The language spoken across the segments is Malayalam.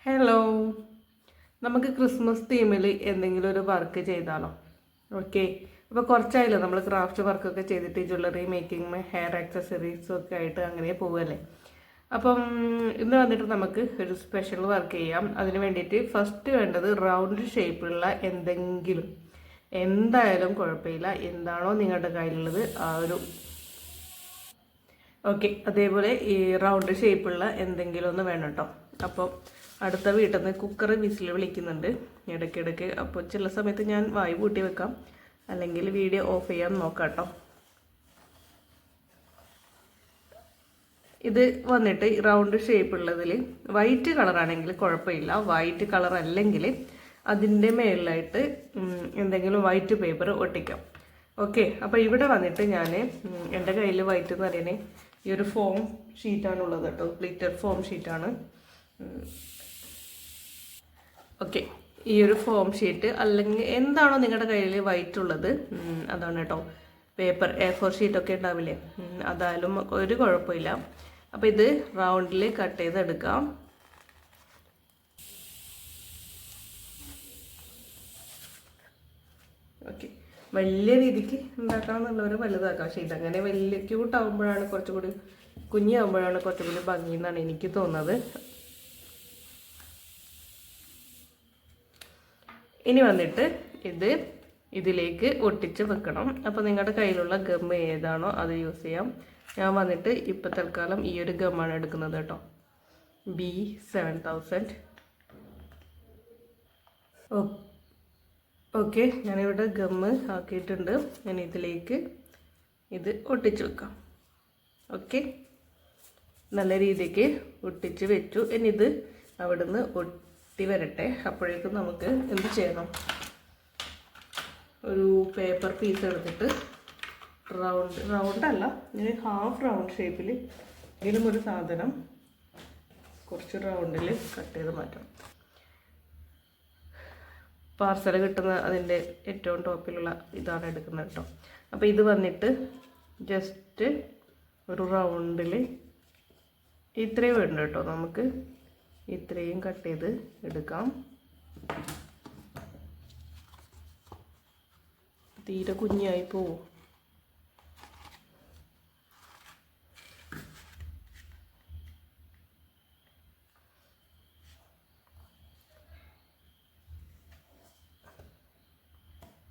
ഹലോ, നമുക്ക് ക്രിസ്മസ് തീമിൽ എന്തെങ്കിലും ഒരു വർക്ക് ചെയ്താലോ? ഓക്കെ, അപ്പോൾ കുറച്ചായല്ലോ നമ്മൾ ക്രാഫ്റ്റ് വർക്കൊക്കെ ചെയ്തിട്ട് ജ്വല്ലറി മേക്കിംഗ്, ഹെയർ ആക്സസറീസും ഒക്കെ ആയിട്ട് അങ്ങനെ പോവുകയല്ലേ. അപ്പം ഇന്ന് വന്നിട്ട് നമുക്ക് ഒരു സ്പെഷ്യൽ വർക്ക് ചെയ്യാം. അതിന് വേണ്ടിയിട്ട് ഫസ്റ്റ് വേണ്ടത് റൗണ്ട് ഷേപ്പിലുള്ള എന്തെങ്കിലും, എന്തായാലും കുഴപ്പമില്ല, എന്താണോ നിങ്ങളുടെ കയ്യിലുള്ളത് ആ ഒരു. ഓക്കെ, അതേപോലെ ഈ റൗണ്ട് ഷേപ്പുള്ള എന്തെങ്കിലും ഒന്ന് വേണം കേട്ടോ. അപ്പോൾ അടുത്ത വീട്ടിൽ നിന്ന് കുക്കർ വിസിൽ വിളിക്കുന്നുണ്ട് ഇടയ്ക്കിടയ്ക്ക്. അപ്പോൾ ചില സമയത്ത് ഞാൻ വായു കൂട്ടി വെക്കാം, അല്ലെങ്കിൽ വീഡിയോ ഓഫ് ചെയ്യാൻ നോക്കാം കേട്ടോ. ഇത് വന്നിട്ട് റൗണ്ട് ഷേപ്പുള്ളതിൽ വൈറ്റ് കളറാണെങ്കിൽ കുഴപ്പമില്ല. വൈറ്റ് കളർ അല്ലെങ്കിൽ അതിൻ്റെ മേളിലായിട്ട് എന്തെങ്കിലും വൈറ്റ് പേപ്പർ ഒട്ടിക്കാം. ഓക്കെ, അപ്പോൾ ഇവിടെ വന്നിട്ട് ഞാൻ എൻ്റെ കയ്യിൽ വൈറ്റ് എന്ന് പറയുന്നത് ഈ ഒരു ഫോം ഷീറ്റാണുള്ളത് കേട്ടോ. Glitter form ഷീറ്റാണ്. ഓക്കെ, ഈ ഒരു ഫോം ഷീറ്റ് അല്ലെങ്കിൽ എന്താണോ നിങ്ങളുടെ കയ്യിൽ വൈറ്റ് ഉള്ളത് അതാണ് കേട്ടോ. പേപ്പർ A4 ഷീറ്റൊക്കെ ഉണ്ടാവില്ലേ, അതായാലും ഒരു കുഴപ്പമില്ല. അപ്പോൾ ഇത് റൗണ്ടിൽ കട്ട് ചെയ്തെടുക്കാം. ഓക്കെ, വലിയ രീതിക്ക് ഉണ്ടാക്കാമെന്നുള്ളവർ വലുതാക്കാം. ഷീറ്റ് അങ്ങനെ വലിയ ക്യൂട്ടാകുമ്പോഴാണ് കുറച്ചുകൂടി, കുഞ്ഞാകുമ്പോഴാണ് കുറച്ചുകൂടി ഭംഗി എന്നാണ് എനിക്ക് തോന്നുന്നത്. ഇനി വന്നിട്ട് ഇതിലേക്ക് ഒട്ടിച്ച് വെക്കണം. അപ്പോൾ നിങ്ങളുടെ കയ്യിലുള്ള ഗം ഏതാണോ അത് യൂസ് ചെയ്യാം. ഞാൻ വന്നിട്ട് ഇപ്പോൾ തൽക്കാലം ഈ ഒരു ഗമ്മാണ് എടുക്കുന്നത് കേട്ടോ, B7000. ഓക്കെ, ഞാനിവിടെ ഗമ്മ് ആക്കിയിട്ടുണ്ട്. ഞാൻ ഇതിലേക്ക് ഇത് ഒട്ടിച്ച് വെക്കാം. ഓക്കെ, നല്ല രീതിക്ക് ഒട്ടിച്ച് വെച്ചു. ഇനി ഇത് അവിടുന്ന് ഒട്ടി വരട്ടെ. അപ്പോഴേക്കും നമുക്ക് എന്ത് ചെയ്യണം, ഒരു പേപ്പർ പീസ് എടുത്തിട്ട് റൗണ്ടല്ല, ഇങ്ങനെ ഹാഫ് റൗണ്ട് ഷേപ്പിൽ ഇതിലും ഒരു സാധനം കുറച്ച് റൗണ്ടിൽ കട്ട് ചെയ്ത് മാറ്റണം. പാർസൽ കിട്ടുന്ന അതിൻ്റെ ഏറ്റവും ടോപ്പിലുള്ള ഇതാണ് എടുക്കുന്നത് കേട്ടോ. അപ്പോൾ ഇത് വന്നിട്ട് ജസ്റ്റ് ഒരു റൗണ്ടിൽ ഇത്രയും വേണ്ട കേട്ടോ. നമുക്ക് ഇത്രയും കട്ട് ചെയ്ത് എടുക്കാം. തീരെ കുഞ്ഞായി പോവും.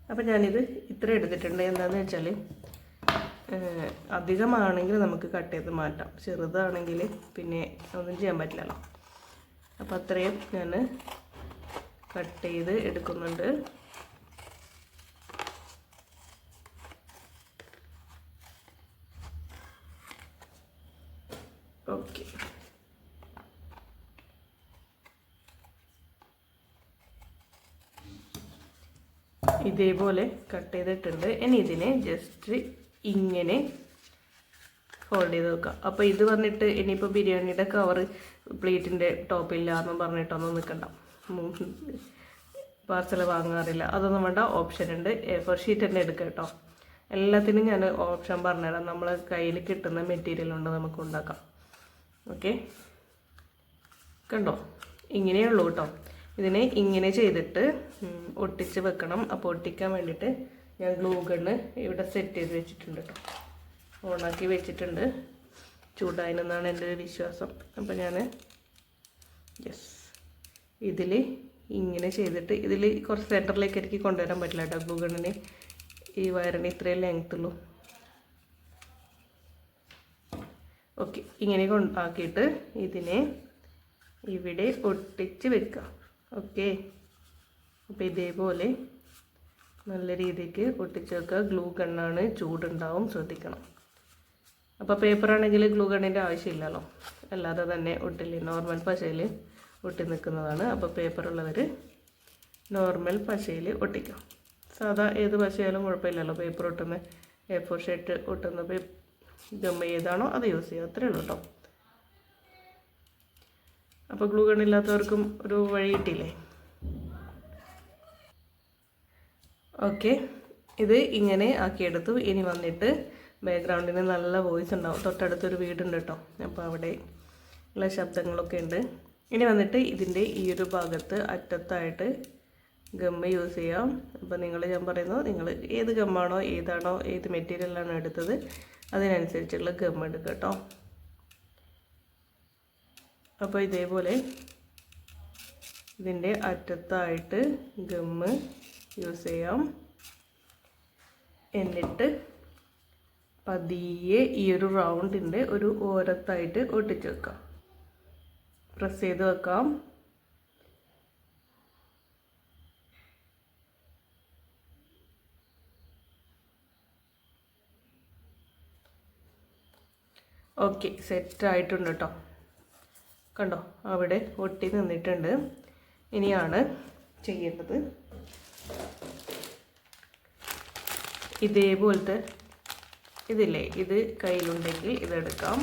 അപ്പം ഞാനിത് ഇത്ര എടുത്തിട്ടുണ്ട്. എന്താണെന്ന് വെച്ചാൽ അധികമാണെങ്കിൽ നമുക്ക് കട്ട് ചെയ്ത് മാറ്റാം, ചെറുതാണെങ്കിൽ പിന്നെ ഒന്നും ചെയ്യാൻ പറ്റില്ലല്ലോ. അപ്പോൾ അത്രയും ഞാൻ കട്ട് ചെയ്ത് എടുക്കുന്നുണ്ട്. ഓക്കെ, ഇതേപോലെ കട്ട് ചെയ്തിട്ടുണ്ട്. ഇനി ഇതിനെ ജസ്റ്റ് ഇങ്ങനെ ഫോൾഡ് ചെയ്ത് വെക്കാം. അപ്പോൾ ഇത് വന്നിട്ട് ഇനിയിപ്പോൾ ബിരിയാണിയുടെ കവർ പ്ലേറ്റിൻ്റെ ടോപ്പില്ല എന്ന് പറഞ്ഞിട്ടൊന്നും നിൽക്കണ്ട. പാർസൽ വാങ്ങാറില്ല, അതൊന്നും വേണ്ട. ഓപ്ഷൻ ഉണ്ട്, A4 ഷീറ്റ് തന്നെ എടുക്കുക കേട്ടോ. എല്ലാത്തിനും ഞാൻ ഓപ്ഷൻ പറഞ്ഞുതരാം. നമ്മൾ കയ്യിൽ കിട്ടുന്ന മെറ്റീരിയൽ കൊണ്ട് നമുക്ക് ഉണ്ടാക്കാം. ഓക്കെ, കണ്ടോ, ഇങ്ങനെയുള്ളൂ കേട്ടോ. ഇതിനെ ഇങ്ങനെ ചെയ്തിട്ട് ഒട്ടിച്ച് വെക്കണം. അപ്പോൾ ഒട്ടിക്കാൻ വേണ്ടിയിട്ട് ഞാൻ ഗ്ലൂ ഗണ്ണ് ഇവിടെ സെറ്റ് ചെയ്ത് വെച്ചിട്ടുണ്ട് കേട്ടോ. ഓണാക്കി വെച്ചിട്ടുണ്ട്, ചൂടായെന്നാണ് എൻ്റെ ഒരു വിശ്വാസം. അപ്പോൾ ഞാൻ ഇതിൽ ഇങ്ങനെ ചെയ്തിട്ട് ഇതിൽ കുറച്ച് സെൻറ്ററിലേക്ക് എനിക്ക് കൊണ്ടുവരാൻ പറ്റില്ല കേട്ടോ. ഗ്ലൂ ഗണ്ണിന് ഈ വയറിന് ഇത്രയും ലെങ്ത്തുള്ളൂ. ഓക്കെ, ഇങ്ങനെ ആക്കിയിട്ട് ഇതിനെ ഇവിടെ ഒട്ടിച്ച് വെക്കാം. ഓക്കെ, അപ്പോൾ ഇതേപോലെ നല്ല രീതിക്ക് ഒട്ടിച്ച് വെക്കുക. ഗ്ലൂ ഗണ്ണാണ്, ചൂടുണ്ടാവും, ശ്രദ്ധിക്കണം. അപ്പോൾ പേപ്പറാണെങ്കിൽ ഗ്ലൂ ഗണ്ണിൻ്റെ ആവശ്യമില്ലല്ലോ, അല്ലാതെ തന്നെ ഒട്ടില്ലേ, നോർമൽ പശയിൽ ഒട്ടി നിൽക്കുന്നതാണ്. അപ്പോൾ പേപ്പറുള്ളവർ നോർമൽ പശയിൽ ഒട്ടിക്കാം. സാധാ ഏത് പശയാലും കുഴപ്പമില്ലല്ലോ. പേപ്പർ ഒട്ടുന്ന A4 ഷീറ്റ് ഒട്ടുന്ന ഗം ഏതാണോ അത് യൂസ് ചെയ്യുക, അത്രയേ ഉള്ളൂ കേട്ടോ. അപ്പോൾ ഗ്ലൂ ഗണ്ണില്ലാത്തവർക്കും ഒരു വഴി കിട്ടിയില്ലേ. ഓക്കെ, ഇത് ഇങ്ങനെ ആക്കിയെടുത്തു. ഇനി വന്നിട്ട് ബാക്ക്ഗ്രൗണ്ടിന് നല്ല വോയിസ് ഉണ്ടാവും. തൊട്ടടുത്തൊരു വീടുണ്ട് കേട്ടോ, അപ്പോൾ അവിടെ ഉള്ള ശബ്ദങ്ങളൊക്കെ ഉണ്ട്. ഇനി വന്നിട്ട് ഇതിൻ്റെ ഈ ഒരു ഭാഗത്ത് അറ്റത്തായിട്ട് ഗമ്മ് യൂസ് ചെയ്യാം. അപ്പോൾ ഞാൻ പറയുന്നത് നിങ്ങൾ ഏത് ഗമ്മാണോ ഏത് മെറ്റീരിയലാണോ എടുത്തത് അതിനനുസരിച്ചുള്ള ഗമ്മ് എടുക്കുക കേട്ടോ. അപ്പോൾ ഇതേപോലെ ഇതിൻ്റെ അറ്റത്തായിട്ട് ഗമ്മ് യൂസ് ചെയ്യാം. എന്നിട്ട് പതിയെ ഈ ഒരു റൗണ്ടിൻ്റെ ഒരു ഓരത്തായിട്ട് ഒട്ടിച്ച് വെക്കാം. പ്രസ് ചെയ്ത് വെക്കാം. ഓക്കെ, സെറ്റായിട്ടുണ്ട് കേട്ടോ. കണ്ടോ, അവിടെ ഒട്ടി നിന്നിട്ടുണ്ട്. ഇനിയാണ് ചെയ്യേണ്ടത് ഇതേപോലത്തെ ഇതില്ലേ, ഇത് കയ്യിലുണ്ടെങ്കിൽ ഇതെടുക്കാം.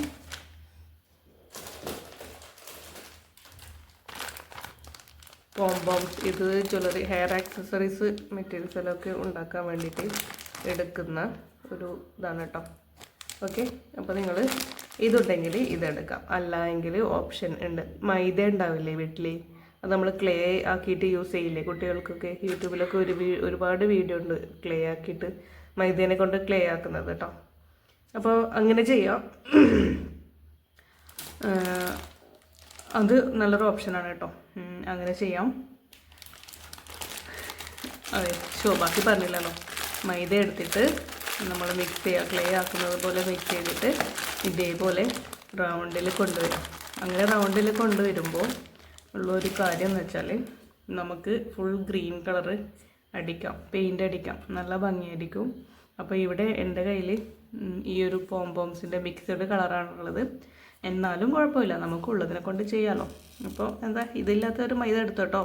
പോംപോംസ്, ഇത് ജ്വല്ലറി, ഹെയർ ആക്സസറീസ് മെറ്റീരിയൽസിലൊക്കെ ഉണ്ടാക്കാൻ വേണ്ടിയിട്ട് എടുക്കുന്ന ഒരു ഇതാണ് കേട്ടോ. ഓക്കെ, അപ്പോൾ നിങ്ങൾ ഇതുണ്ടെങ്കിൽ ഇതെടുക്കാം. അല്ല എങ്കിൽ ഓപ്ഷൻ ഉണ്ട്. മൈദ ഉണ്ടാവില്ലേ വീട്ടിൽ, അത് നമ്മൾ ക്ലേ ആക്കിയിട്ട് യൂസ് ചെയ്യില്ലേ കുട്ടികൾക്കൊക്കെ. യൂട്യൂബിലൊക്കെ ഒരുപാട് വീഡിയോ ഉണ്ട് ക്ലേ ആക്കിയിട്ട് മൈദേനെ കൊണ്ട് ക്ലേ ആക്കുന്നത് കേട്ടോ. അപ്പോൾ അങ്ങനെ ചെയ്യാം. അത് നല്ലൊരു ഓപ്ഷനാണ് കേട്ടോ. അങ്ങനെ ചെയ്യാം. അതെ, ബാക്കി പറഞ്ഞില്ലല്ലോ. മൈദ എടുത്തിട്ട് നമ്മൾ മിക്സ് ചെയ്യുക, ക്ലേ ആക്കുന്നത് പോലെ മിക്സ് ചെയ്തിട്ട് ഇതേപോലെ റൗണ്ടിൽ കൊണ്ടുവരും. അങ്ങനെ റൗണ്ടിൽ കൊണ്ടുവരുമ്പോൾ ഉള്ളൊരു കാര്യം എന്ന് വെച്ചാൽ നമുക്ക് ഫുൾ ഗ്രീൻ കളറ് അടിക്കാം, പെയിൻ്റ് അടിക്കാം, നല്ല ഭംഗിയായിരിക്കും. അപ്പോൾ ഇവിടെ എൻ്റെ കയ്യിൽ ഈ ഒരു പോംപോംസിൻ്റെ മിക്സഡ് കളറാണുള്ളത്. എന്നാലും കുഴപ്പമില്ല, നമുക്കുള്ളതിനെ കൊണ്ട് ചെയ്യാമല്ലോ. അപ്പോൾ എന്താ, ഇതില്ലാത്തൊരു മൈദ എടുത്തോട്ടോ.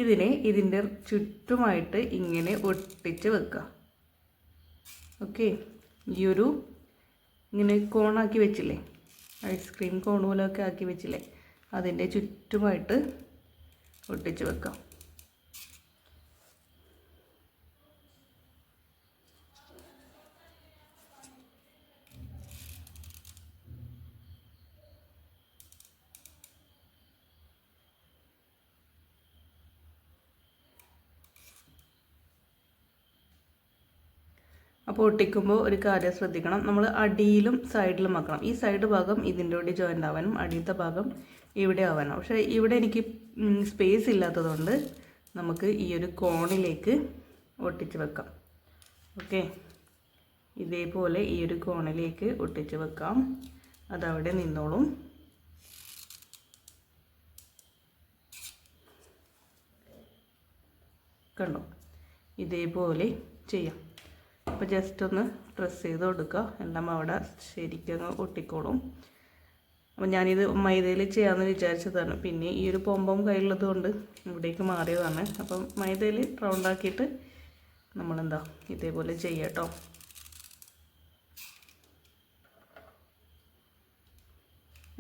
ഇതിനെ ഇതിൻ്റെ ചുറ്റുമായിട്ട് ഇങ്ങനെ ഒട്ടിച്ച് വെക്കുക. ഓക്കെ, ഈ ഒരു ഇങ്ങനെ കോണാക്കി വെച്ചില്ലേ, ഐസ്ക്രീം കോൺ പോലെയൊക്കെ ആക്കി വെച്ചില്ലേ, അതിൻ്റെ ചുറ്റുമായിട്ട് ഒട്ടിച്ച് വെക്കാം. അപ്പോൾ ഒട്ടിക്കുമ്പോൾ ഒരു കാര്യം ശ്രദ്ധിക്കണം, നമ്മൾ അടിയിലും സൈഡിലും ആക്കണം. ഈ സൈഡ് ഭാഗം ഇതിൻ്റെ കൂടി ജോയിൻ്റ് ആവാനും അടിയത്തെ ഭാഗം ഇവിടെ ആവാനും. പക്ഷേ ഇവിടെ എനിക്ക് സ്പേസ് ഇല്ലാത്തതുകൊണ്ട് നമുക്ക് ഈ ഒരു കോണിലേക്ക് ഒട്ടിച്ച് വെക്കാം. ഓക്കെ, ഇതേപോലെ ഈ ഒരു കോണിലേക്ക് ഒട്ടിച്ച് വെക്കാം. അതവിടെ നിന്നോളും. കണ്ടോ, ഇതേപോലെ ചെയ്യാം. അപ്പോൾ ജസ്റ്റ് ഒന്ന് പ്രസ് ചെയ്ത് കൊടുക്കുക, എല്ലാം അവിടെ ശരിക്കും ഒട്ടിക്കോളും. അപ്പോൾ ഞാനിത് മൈദയിൽ ചെയ്യാമെന്ന് വിചാരിച്ചതാണ്. പിന്നെ ഈ ഒരു പോംപോം കയ്യിലുള്ളത് കൊണ്ട് ഇവിടേക്ക് മാറിയതാണ്. അപ്പം മൈദയിൽ റൗണ്ടാക്കിയിട്ട് നമ്മളെന്താ ഇതേപോലെ ചെയ്യാം കേട്ടോ.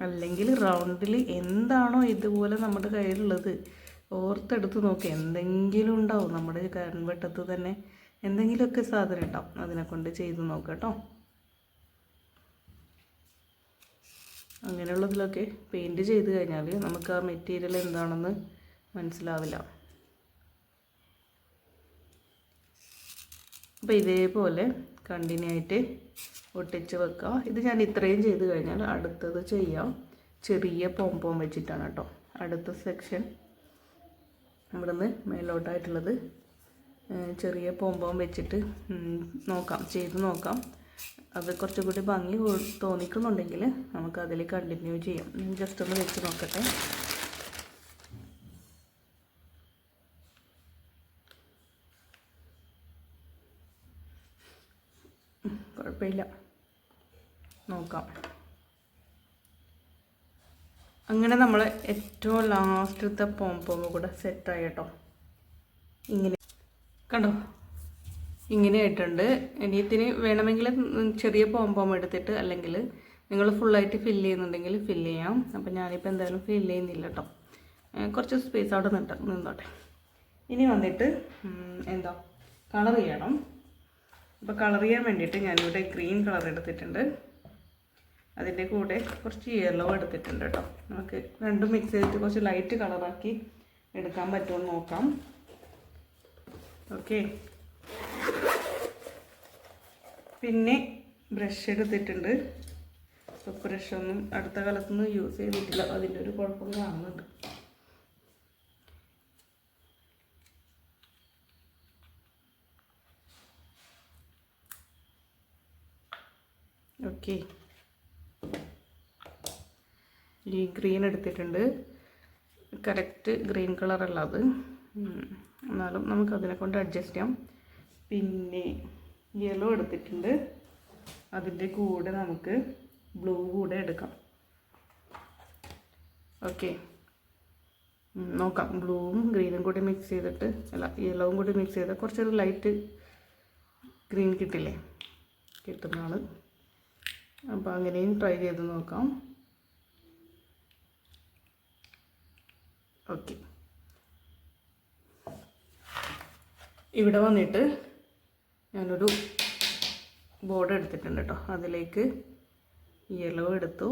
അല്ലെങ്കിൽ റൗണ്ടിൽ എന്താണോ ഇതുപോലെ നമ്മുടെ കയ്യിലുള്ളത് ഓർത്തെടുത്ത് നോക്കി, എന്തെങ്കിലും ഉണ്ടാവും നമ്മുടെ കൺവെട്ടത്ത് തന്നെ, എന്തെങ്കിലുമൊക്കെ സാധനം ഉണ്ടാവും. അതിനെ കൊണ്ട് ചെയ്ത് നോക്കാം കേട്ടോ. അങ്ങനെയുള്ളതിലൊക്കെ പെയിൻറ്റ് ചെയ്ത് കഴിഞ്ഞാൽ നമുക്ക് ആ മെറ്റീരിയൽ എന്താണെന്ന് മനസ്സിലാവില്ല. അപ്പോൾ ഇതേപോലെ കണ്ടിന്യൂ ആയിട്ട് ഒട്ടിച്ച് വെക്കുക. ഇത് ഞാൻ ഇത്രയും ചെയ്ത് കഴിഞ്ഞാൽ അടുത്തത് ചെയ്യാം. ചെറിയ പോംപോം വെച്ചിട്ടാണ് കേട്ടോ. അടുത്ത സെക്ഷൻ ഇവിടുന്ന് മേലോട്ടായിട്ടുള്ളത് ചെറിയ പോംപോം വെച്ചിട്ട് ചെയ്ത് നോക്കാം. അത് കുറച്ചുകൂടി ഭംഗി തോന്നിക്കുന്നുണ്ടെങ്കിൽ നമുക്ക് അതിൽ കണ്ടിന്യൂ ചെയ്യാം. ജസ്റ്റ് ഒന്ന് വെച്ച് നോക്കട്ടെ. കുഴപ്പമില്ല, നോക്കാം. അങ്ങനെ നമ്മൾ ഏറ്റവും ലാസ്റ്റത്തെ പോംപോം കൂടെ സെറ്റായി കേട്ടോ. ഇങ്ങനെ കണ്ടോ, ഇങ്ങനെ ആയിട്ടുണ്ട്. ഇനി ഇതിന് വേണമെങ്കിൽ ചെറിയ പോംപോം എടുത്തിട്ട്, അല്ലെങ്കിൽ നിങ്ങൾ ഫുള്ളായിട്ട് ഫില്ല് ചെയ്യുന്നുണ്ടെങ്കിൽ ഫില്ല് ചെയ്യാം. അപ്പം ഞാനിപ്പോൾ എന്തായാലും ഫില്ല് ചെയ്യുന്നില്ല കേട്ടോ. കുറച്ച് സ്പേസ് അവിടെ നിന്നോട്ടെ. ഇനി വന്നിട്ട് എന്താ കളർ ചെയ്യണം. അപ്പോൾ കളർ ചെയ്യാൻ വേണ്ടിയിട്ട് ഞാനിവിടെ ഗ്രീൻ കളർ എടുത്തിട്ടുണ്ട്. അതിൻ്റെ കൂടെ കുറച്ച് യെല്ലോ എടുത്തിട്ടുണ്ട് കേട്ടോ. നമുക്ക് രണ്ടും മിക്സ് ചെയ്തിട്ട് കുറച്ച് ലൈറ്റ് കളറാക്കി എടുക്കാൻ പറ്റുമോ നോക്കാം. ഓക്കെ, പിന്നെ ബ്രഷ് എടുത്തിട്ടുണ്ട്. ഇപ്പോൾ ബ്രഷൊന്നും അടുത്ത കാലത്തൊന്നും യൂസ് ചെയ്തിട്ടില്ല, അതിൻ്റെ ഒരു കുഴപ്പം കാണുന്നുണ്ട്. ഓക്കെ, ഈ ഗ്രീൻ എടുത്തിട്ടുണ്ട്. കറക്റ്റ് ഗ്രീൻ കളറല്ല അത്, എന്നാലും നമുക്കതിനെ കൊണ്ട് അഡ്ജസ്റ്റ് ചെയ്യാം. പിന്നെ യെല്ലോ എടുത്തിട്ടുണ്ട്. അതിൻ്റെ കൂടെ നമുക്ക് ബ്ലൂ കൂടെ എടുക്കാം. ഓക്കെ, നോക്കാം. ബ്ലൂവും ഗ്രീനും കൂടി മിക്സ് ചെയ്തിട്ട്, അല്ല യെല്ലോവും കൂടി മിക്സ് ചെയ്താൽ കുറച്ചൊരു ലൈറ്റ് ഗ്രീൻ കിട്ടില്ലേ, കിട്ടുന്നതാണ്. അപ്പോൾ അങ്ങനെയും ട്രൈ ചെയ്ത് നോക്കാം. ഓക്കെ, ഇവിടെ വന്നിട്ട് ഞാനൊരു ബോർഡ് എടുത്തിട്ടുണ്ട് കേട്ടോ. അതിലേക്ക് യെല്ലോ എടുത്തു,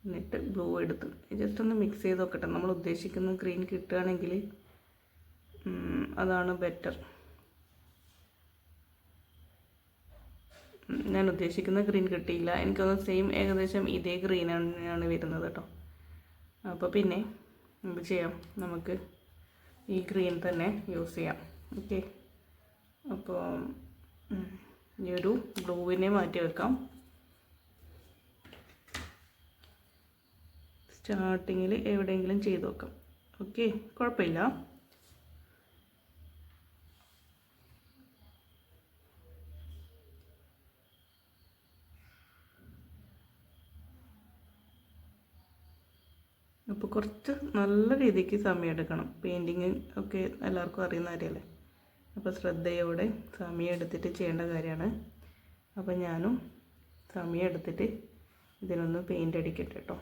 എന്നിട്ട് ബ്ലൂ എടുത്തു. ജസ്റ്റ് ഒന്ന് മിക്സ് ചെയ്ത് നോക്കട്ടെ. നമ്മൾ ഉദ്ദേശിക്കുന്ന ഗ്രീൻ കിട്ടുകയാണെങ്കിൽ അതാണ് ബെറ്റർ. ഞാൻ ഉദ്ദേശിക്കുന്ന ഗ്രീൻ കിട്ടിയില്ല. എനിക്കൊന്ന് സെയിം ഏകദേശം ഇതേ ഗ്രീനാണ് വരുന്നത് കേട്ടോ. അപ്പോൾ പിന്നെ എന്ത് ചെയ്യാം, നമുക്ക് ഈ ഗ്രീൻ തന്നെ യൂസ് ചെയ്യാം. ഓക്കെ, അപ്പോൾ ഈ ഒരു ബ്ലൂവിനെ മാറ്റി വെക്കാം. സ്റ്റാർട്ടിങ്ങിൽ എവിടെയെങ്കിലും ചെയ്ത് നോക്കാം. ഓക്കെ, കുഴപ്പമില്ല. അപ്പോൾ കുറച്ച് നല്ല രീതിക്ക് സമയം എടുക്കണം. പെയിൻറ്റിങ് ഒക്കെ എല്ലാവർക്കും അറിയുന്ന കാര്യമല്ലേ. അപ്പോൾ ശ്രദ്ധയോടെ സമയം എടുത്തിട്ട് ചെയ്യേണ്ട കാര്യമാണ്. അപ്പോൾ ഞാനും സമയം എടുത്തിട്ട് ഇതിനൊന്ന് പെയിൻ്റ് അടിക്കട്ടെ കേട്ടോ.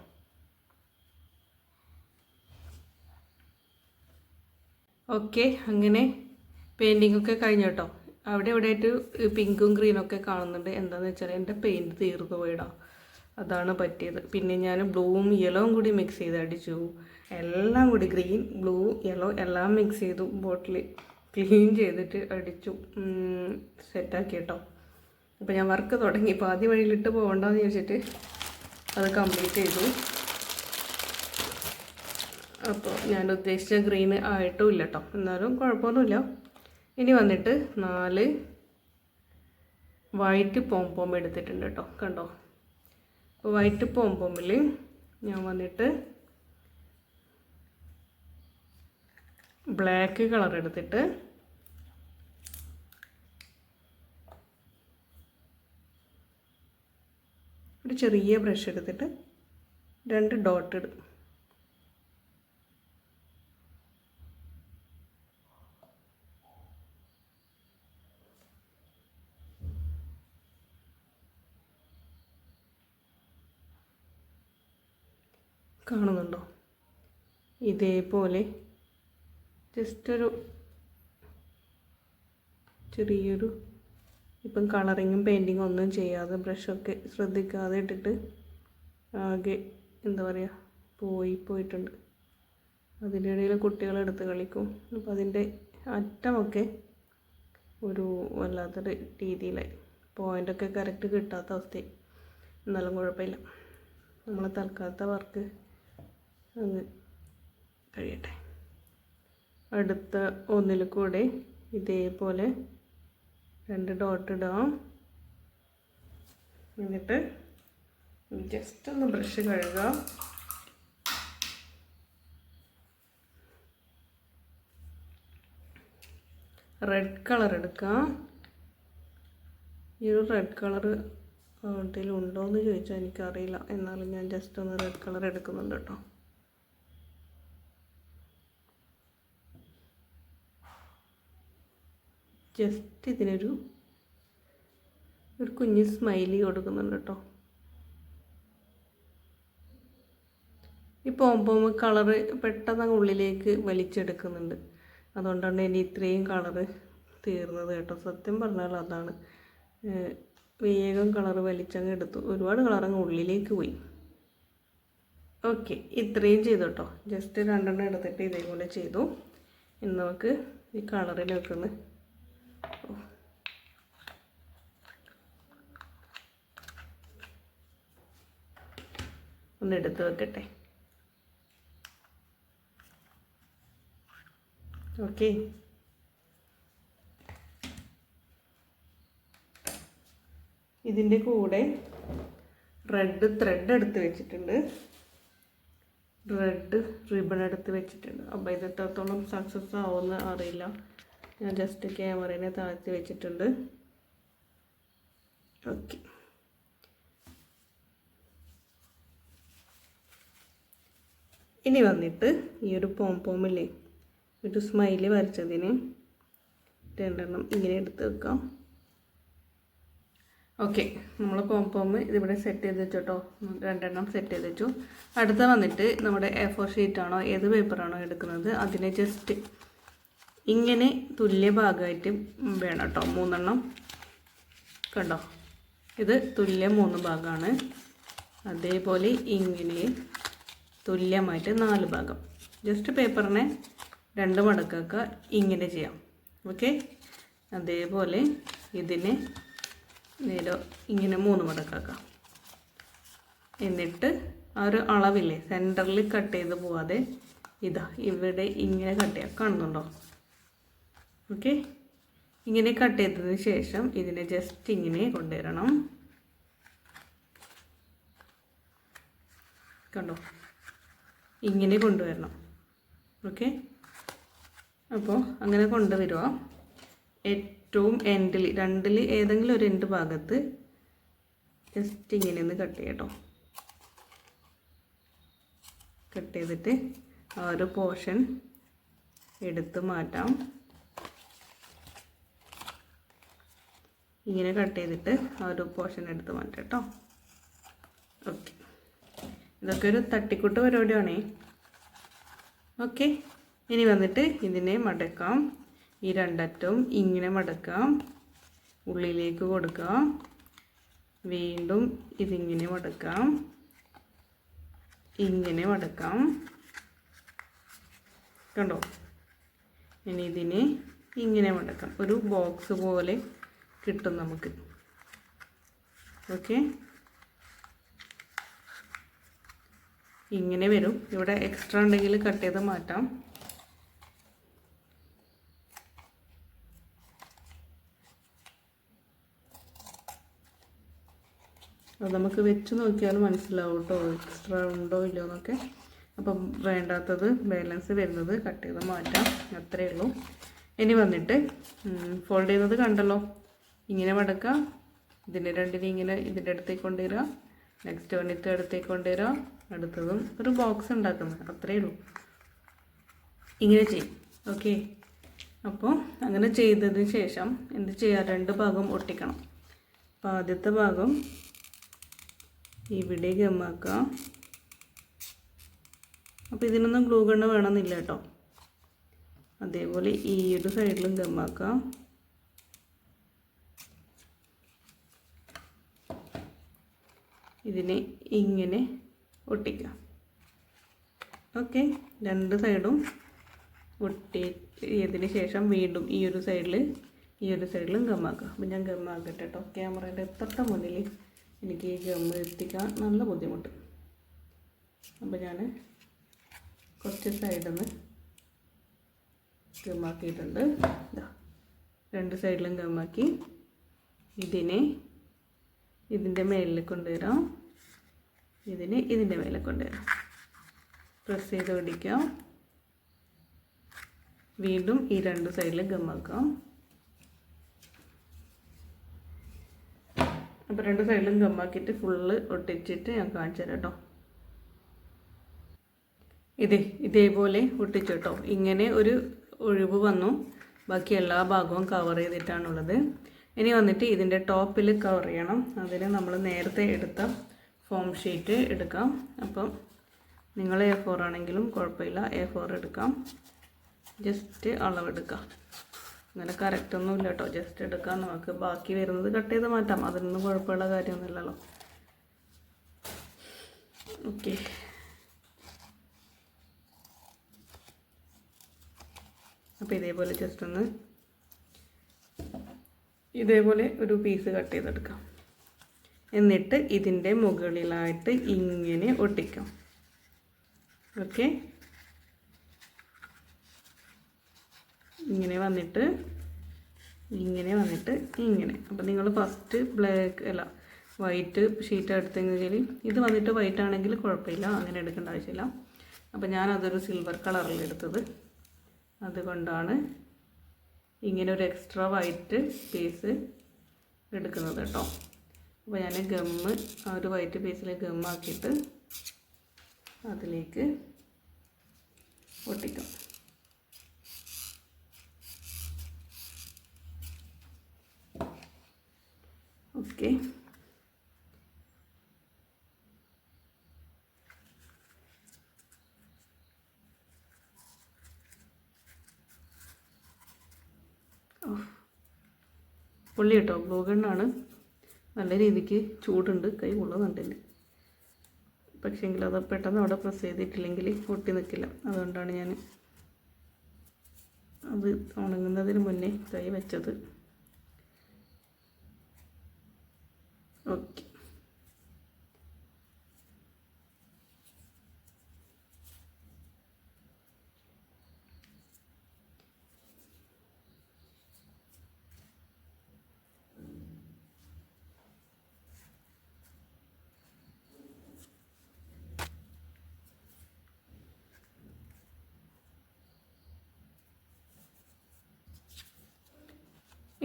ഓക്കെ, അങ്ങനെ പെയിൻറ്റിങ്ങൊക്കെ കഴിഞ്ഞു കേട്ടോ. അവിടെ ആയിട്ട് പിങ്കും ഗ്രീനൊക്കെ കാണുന്നുണ്ട്. എന്താണെന്ന് വെച്ചാൽ എൻ്റെ പെയിൻറ്റ് തീർന്നു പോയിടാം, അതാണ് പറ്റിയത്. പിന്നെ ഞാൻ ബ്ലൂവും യെല്ലോവും കൂടി മിക്സ് ചെയ്ത് അടിച്ചു. എല്ലാം കൂടി ഗ്രീൻ ബ്ലൂ യെല്ലോ എല്ലാം മിക്സ് ചെയ്തു. ബോട്ടിൽ ക്ലീൻ ചെയ്തിട്ട് അടിച്ചു സെറ്റാക്കി കേട്ടോ. അപ്പോൾ ഞാൻ വർക്ക് തുടങ്ങി. ഇപ്പോൾ ആദ്യ വഴിയിലിട്ട് പോകണ്ടെന്ന് ചോദിച്ചിട്ട് അത് കംപ്ലീറ്റ് ചെയ്തു. അപ്പോൾ ഞാൻ ഉദ്ദേശിച്ച ഗ്രീൻ ആയിട്ടും ഇല്ല കേട്ടോ, എന്നാലും കുഴപ്പമൊന്നുമില്ല. ഇനി വന്നിട്ട് 4 വൈറ്റ് പോംപോം എടുത്തിട്ടുണ്ട് കേട്ടോ. കണ്ടോ, അപ്പോൾ വൈറ്റ് പോംപോമിൽ ഞാൻ വന്നിട്ട് ബ്ലാക്ക് കളർ എടുത്തിട്ട് ഒരു ചെറിയ ബ്രഷ് എടുത്തിട്ട് 2 ഡോട്ട് ഇടും. കാണുന്നുണ്ടോ? ഇതേപോലെ ജസ്റ്റ് ഒരു ചെറിയൊരു, ഇപ്പം കളറിങ്ങും പെയിൻറ്റിങ്ങും ഒന്നും ചെയ്യാതെ ബ്രഷൊക്കെ ശ്രദ്ധിക്കാതെ ഇട്ടിട്ട് ആകെ എന്താ പറയുക പോയിട്ടുണ്ട്. അതിൻ്റെ ഇടയിൽ കുട്ടികളെടുത്ത് കളിക്കും. അപ്പോൾ അതിൻ്റെ അറ്റമൊക്കെ ഒരു വല്ലാത്തൊരു രീതിയിലായി, പോയിൻ്റൊക്കെ കറക്റ്റ് കിട്ടാത്ത അവസ്ഥയായി. എന്നാലും കുഴപ്പമില്ല, നമ്മൾ തൽക്കാലത്തെ വർക്ക് അങ്ങ് കഴിയട്ടെ. അടുത്ത ഒന്നിൽ കൂടെ ഇതേപോലെ 2 ഡോട്ട് ഇടാം. എന്നിട്ട് ജസ്റ്റ് ഒന്ന് ബ്രഷ് കഴുകുക. റെഡ് കളർ എടുക്കാം. ഈ ഒരു റെഡ് കളർ ഇതിലുണ്ടോ എന്ന് ചോദിച്ചാൽ എനിക്കറിയില്ല, എന്നാലും ഞാൻ ജസ്റ്റ് ഒന്ന് റെഡ് കളർ എടുക്കുന്നുണ്ട് കേട്ടോ. ജസ്റ്റ് ഇതിനൊരു കുഞ്ഞ് സ്മൈലി കൊടുക്കുന്നുണ്ട് കേട്ടോ. ഈ പോംപോം കളറ് പെട്ടെന്ന് ഉള്ളിലേക്ക് വലിച്ചെടുക്കുന്നുണ്ട്. അതുകൊണ്ടാണ് ഇനി ഇത്രയും കളറ് തീർന്നത് കേട്ടോ. സത്യം പറഞ്ഞാൽ അതാണ് വേഗം കളർ വലിച്ചങ്ങ് എടുത്തു. ഒരുപാട് കളറങ്ങ് ഉള്ളിലേക്ക് പോയി. ഓക്കെ, ഇത്രയും ചെയ്തു കേട്ടോ. ജസ്റ്റ് 2 എടുത്തിട്ട് ഇതേപോലെ ചെയ്തു. ഇനി നമുക്ക് ഈ കളറിലൊക്കെ ഒന്ന് എടുത്ത് വെക്കട്ടെ. ഓക്കെ, ഇതിൻ്റെ കൂടെ റെഡ് ത്രെഡ് എടുത്ത് വെച്ചിട്ടുണ്ട്, റെഡ് റിബൺ എടുത്ത് വെച്ചിട്ടുണ്ട്. അപ്പോൾ ഇത് എത്രത്തോളം സക്സസ് ആവുമെന്ന് അറിയില്ല. ഞാൻ ജസ്റ്റ് ക്യാമറയെ താഴ്ത്തി വെച്ചിട്ടുണ്ട്. ഓക്കെ, ഇനി വന്നിട്ട് ഈ ഒരു പോംപോമില്ലേ, ഒരു സ്മൈലി വരച്ചതിന് 2 ഇങ്ങനെ എടുത്ത് വെക്കാം. ഓക്കെ, നമ്മൾ പോംപോം ഇതിവിടെ സെറ്റ് ചെയ്ത് വെച്ചു കേട്ടോ. 2 സെറ്റ് ചെയ്ത് വെച്ചു. അടുത്ത വന്നിട്ട് നമ്മുടെ A4 ഷീറ്റാണോ ഏത് പേപ്പറാണോ എടുക്കുന്നത് അതിനെ ജസ്റ്റ് ഇങ്ങനെ തുല്യ ഭാഗമായിട്ട് വേണം കേട്ടോ. 3 കണ്ടോ, ഇത് തുല്യം 3 ഭാഗമാണ്. അതേപോലെ ഇങ്ങനെ തുല്യമായിട്ട് 4 ഭാഗം. ജസ്റ്റ് പേപ്പറിനെ 2 മടക്കാക്കുക, ഇങ്ങനെ ചെയ്യാം. ഓക്കെ, അതേപോലെ ഇതിനെ നേരെ ഇങ്ങനെ 3 മടക്കാക്കാം. എന്നിട്ട് ആ ഒരു അളവില്ലേ സെൻറ്ററിൽ കട്ട് ചെയ്ത് പോവാതെ ഇതാ ഇവിടെ ഇങ്ങനെ കട്ട് ചെയ്യാം. കാണുന്നുണ്ടോ? ഓക്കെ, ഇങ്ങനെ കട്ട് ചെയ്തതിന് ശേഷം ഇതിനെ ജസ്റ്റ് ഇങ്ങനെ കൊണ്ടുവരണം. കണ്ടോ, ഇങ്ങനെ കൊണ്ടുവരണം. ഓക്കെ, അപ്പോൾ അങ്ങനെ കൊണ്ടുവരിക. ഏറ്റവും എൻഡിൽ 2 ഏതെങ്കിലും ഒരു എൻഡ് ഭാഗത്ത് ജസ്റ്റ് ഇങ്ങനെ ഒന്ന് കട്ട് ചെയ്യട്ടോ. കട്ട് ചെയ്തിട്ട് ആ ഒരു പോർഷൻ എടുത്ത് മാറ്റാം. ഇങ്ങനെ കട്ട് ചെയ്തിട്ട് ആ ഒരു പോർഷൻ എടുത്ത് മാറ്റാം കേട്ടോ. ഓക്കെ, ഇതൊക്കെ ഒരു തട്ടിക്കൂട്ട് പരിപാടിയാണേ. ഓക്കെ, ഇനി വന്നിട്ട് ഇതിനെ മടക്കാം. ഈ 2 അറ്റവും ഇങ്ങനെ മടക്കാം, ഉള്ളിലേക്ക് കൊടുക്കാം. വീണ്ടും ഇതിങ്ങനെ മടക്കാം, ഇങ്ങനെ മടക്കാം. കണ്ടോ, ഇനി ഇതിനെ ഇങ്ങനെ മടക്കാം. ഒരു ബോക്സ് പോലെ കിട്ടും നമുക്ക്. ഓക്കെ, ഇങ്ങനെ വരും. ഇവിടെ എക്സ്ട്രാ ഉണ്ടെങ്കിൽ കട്ട് ചെയ്ത് മാറ്റാം. അത് നമുക്ക് വെച്ച് നോക്കിയാൽ മനസ്സിലാവും കേട്ടോ, എക്സ്ട്രാ ഉണ്ടോ ഇല്ലയോ എന്നൊക്കെ. അപ്പം വേണ്ടാത്തത് ബാലൻസ് വരുന്നത് കട്ട് ചെയ്ത് മാറ്റാം, അത്രയേ ഉള്ളൂ. ഇനി വന്നിട്ട് ഫോൾഡ് ചെയ്യുന്നത് കണ്ടല്ലോ, ഇങ്ങനെ മടക്കാം. ഇതിൻ്റെ 2 ഇങ്ങനെ ഇതിൻ്റെ അടുത്തേക്ക് കൊണ്ടുവരിക, നെക്സ്റ്റ് വന്നിട്ട് അടുത്തേക്ക് കൊണ്ടുവരിക, അടുത്തതും ഒരു ബോക്സ് ഉണ്ടാക്കുന്നത്, അത്രയേ ഉള്ളൂ. ഇങ്ങനെ ചെയ്യും. ഓക്കെ, അപ്പോൾ അങ്ങനെ ചെയ്തതിന് ശേഷം എന്ത് ചെയ്യുക, 2 ഭാഗം ഒട്ടിക്കണം. അപ്പോൾ ആദ്യത്തെ ഭാഗം ഇവിടെ ഗമ്മാക്കാം. അപ്പോൾ ഇതിനൊന്നും ഗ്ലൂ ഗണ്ണ് വേണമെന്നില്ല കേട്ടോ. അതേപോലെ ഈ ഒരു സൈഡിലും ഗമ്മാക്കാം. ഇതിനെ ഇങ്ങനെ ഒട്ടിക്കാം. ഓക്കെ, 2 സൈഡും ഒട്ടിയതിന് ശേഷം വീണ്ടും ഈ ഒരു സൈഡിലും ഗമ്മാക്കാം. അപ്പോൾ ഞാൻ ഗമ്മാക്കട്ടെ കേട്ടോ. ക്യാമറയുടെ തൊട്ട മുന്നിൽ എനിക്ക് ഈ ഗമ്മ് എത്തിക്കാൻ നല്ല ബുദ്ധിമുട്ട്. അപ്പോൾ ഞാൻ കുറച്ച് സൈഡിൽ നിന്ന് ഗമ്മാക്കിയിട്ടുണ്ട്. 2 സൈഡിലും ഗമ്മാക്കി ഇതിൻ്റെ മേലിൽ കൊണ്ടുവരാം, ഇതിൻ്റെ മേലെ കൊണ്ടുവരാം. പ്രസ് ചെയ്ത് പിടിക്കാം. വീണ്ടും ഈ 2 സൈഡിൽ ഗമ്മാക്കാം. അപ്പോൾ 2 സൈഡിലും ഗമ്മാക്കിയിട്ട് ഫുള്ള് ഒട്ടിച്ചിട്ട് ഞാൻ കാണിച്ചു തരാം കേട്ടോ. ഇതേപോലെ ഒട്ടിച്ചു കേട്ടോ. ഇങ്ങനെ ഒരു ഒഴിവ് വന്നു, ബാക്കി എല്ലാ ഭാഗവും കവർ ചെയ്തിട്ടാണുള്ളത്. ഇനി വന്നിട്ട് ഇതിൻ്റെ ടോപ്പിൽ കവർ ചെയ്യണം. അതിന് നമ്മൾ നേരത്തെ എടുത്ത ഫോം ഷീറ്റ് എടുക്കാം. അപ്പം നിങ്ങൾ A4 ആണെങ്കിലും കുഴപ്പമില്ല, A4 എടുക്കാം. ജസ്റ്റ് അളവെടുക്കാം. അങ്ങനെ കറക്റ്റൊന്നുമില്ല കേട്ടോ, ജസ്റ്റ് എടുക്കാം. നമുക്ക് ബാക്കി വരുന്നത് കട്ട് ചെയ്ത് മാറ്റാം, അതിനൊന്നും കുഴപ്പമുള്ള കാര്യമൊന്നുമില്ലല്ലോ. ഓക്കെ, അപ്പോൾ ഇതേപോലെ ജസ്റ്റ് ഒന്ന് ഇതേപോലെ ഒരു പീസ് കട്ട് ചെയ്തെടുക്കാം. എന്നിട്ട് ഇതിൻ്റെ മുകളിലായിട്ട് ഇങ്ങനെ ഒട്ടിക്കാം. ഓക്കെ, ഇങ്ങനെ വന്നിട്ട് ഇങ്ങനെ. അപ്പോൾ നിങ്ങൾ ഫസ്റ്റ് ബ്ലാക്ക് അല്ല വൈറ്റ് ഷീറ്റ് എടുത്തെങ്കിൽ ഇത് വന്നിട്ട് വൈറ്റ് ആണെങ്കിൽ കുഴപ്പമില്ല, അങ്ങനെ എടുക്കേണ്ട ആവശ്യമില്ല. അപ്പോൾ ഞാനതൊരു സിൽവർ കളറിൽ എടുത്തത്, അതുകൊണ്ടാണ് ഇങ്ങനെ ഒരു എക്സ്ട്രാ വൈറ്റ് പീസ് എടുക്കുന്നത് കേട്ടോ. അപ്പോൾ ഞാൻ ഗമ്മ് ആ ഒരു വൈറ്റ് പീസിൽ ഗമ്മാക്കിയിട്ട് അതിലേക്ക് ഒട്ടിക്കാം. ഓക്കെ, പുള്ളി കേട്ടോ, ഗ്ലൂ ഗണ്ണാണ്. നല്ല രീതിക്ക് ചൂടുണ്ട്, കൈ കൊള്ളുന്നുണ്ടില്ല. പക്ഷേങ്കിൽ അത് പെട്ടെന്ന് അവിടെ പ്രസ് ചെയ്തിട്ടില്ലെങ്കിൽ ഒട്ടി നിൽക്കില്ല. അതുകൊണ്ടാണ് ഞാൻ അത് ഉണങ്ങുന്നതിന് മുന്നേ കൈ വെച്ചത്. ഓക്കെ,